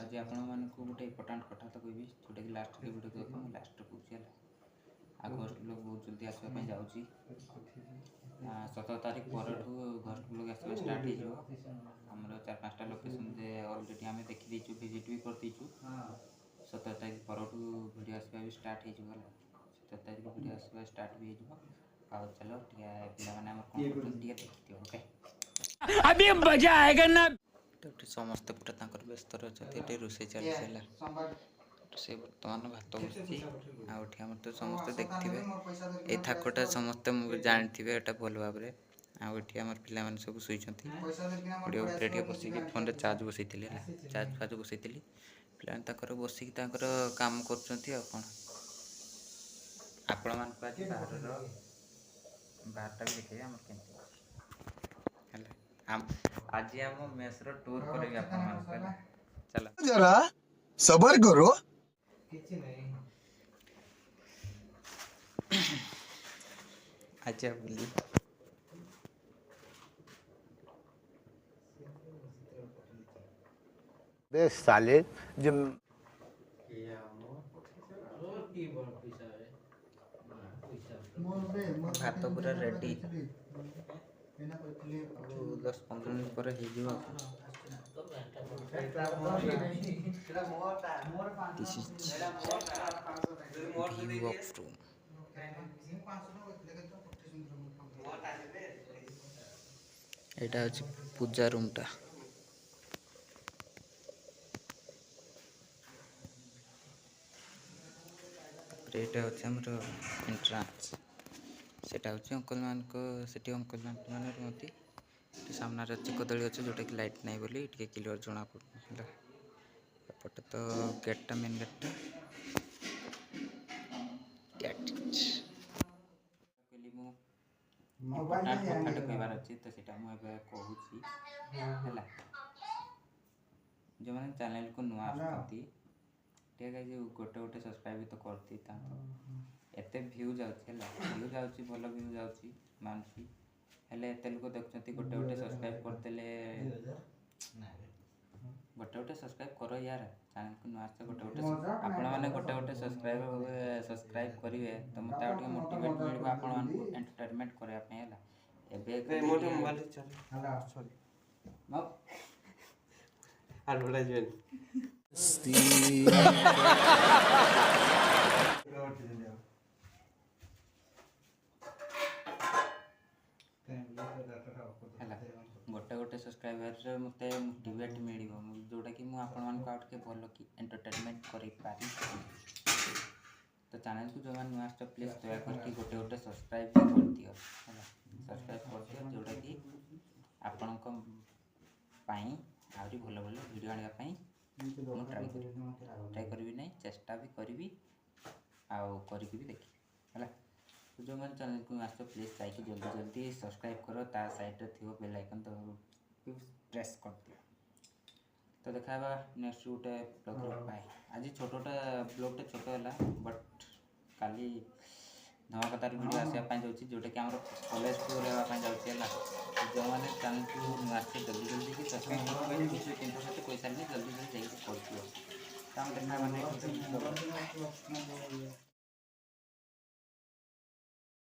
आज आपण मानक गोटे इम्पोर्टाट कथा तो कहबी जोटा कि लास्ट के वीडियो देख लास्ट कहूँ है आगस्ट लोग बहुत जल्दी आसवाई जाऊँगी 17 तारीख पर घोस्ट लोग आसवा स्टार्ट हो आमर 4-5टा लोकेशन अलरेडी आम देखीदेचु विजिट भी कर दीचु 17 तारीख पर वीडियो आसवा भी स्टार्ट हो 17 तारीख वीडियो आसवा स्टार्ट भी हो चलो पे देखी ओके अभी मजा आएगा ना। तो समस्ते पूरा व्यस्त रही रोसे चलती से बर्तमान भात बसती आम तो समस्ते देखिए ये थाकटा समस्ते जानते यहाँ भल भाव में आठ आम पे सब शुई टे बसिक फोन रे चार्ज बसई चार्ज फाज बसई पे बसिक काम कर आपण मान बाहर भी देखिए आम के आज हम मेस रो टूर करेंगे अपन चला जरा सबर करो किछि नहीं अच्छा बोली बे साले जब भात पूरा रेडी 10-15 मिनट पर this is view of room एटा अछि पूजा रूम टा एटा अछि हमर एंट्रेंस सेटा हूँ अंकल मान से अंकल मान रुहति सामने अच्छे कदली अच्छे जोटा कि लाइट नहीं बोली टे क्लियर जना पड़े एपटे तो गेटा मेन गेटा कहबार अच्छे तो सीटा मुझे कहूँ जो मैंने चैनल को नुआ आसती गोटे गोटे सब्सक्राइब तो करती एते व्यू जाउछि व्यू जाउछि भल व्यू जाउछि मानछि हेले एते लोक देखछथि गोटे गोटे सब्सक्राइब करदेले गोटे गोटे सब्सक्राइब करो यार चैनल को नुआ से गोटे गोटे आपण माने गोटे गोटे सब्सक्राइब करिवे तो मते आ ଟିକେ मोटिवेट मिलबा आपण मान को एंटरटेनमेंट करया पे हला एबे मोटिव मोबाइल चल हला सॉरी मत एडवर्टाइजमेंट गोटे गोटे सब्सक्राइबर मत मोटिवेट मिल जोटा कि मुझे भल कि एंटरटेनमेंट कर तो चैनल को जो मैंने नुआ प्लीज दया करके गोटे गोटे सब्सक्राइब कर दियो सब्सक्राइब कर दियो जोटा कि आपण आहरी भल भल वीडियो आने ट्राए करी नहीं चेष्टा भी करी आउ करके भी देखी है जो मैंने चैनल को आस प्लीज लाइक जल्दी जल्दी सब्सक्राइब करो ता साइड रे थियो बेल आइकन तो प्रेस कर दियो तो देखा नेक्स्ट गोटे ब्लॉग पाए आज छोटा ब्लॉगटे छोट है बट काली धमाकदार वीडियो आसापी जाऊँगी जोटा कि कॉलेज टूर होगापी जाऊँगी जो मैंने चैनल को आसे जल्दी जल्दी कि सब्सक्राइब किसी कोई सारे जल्दी जल्दी जाइए कर दियो देखा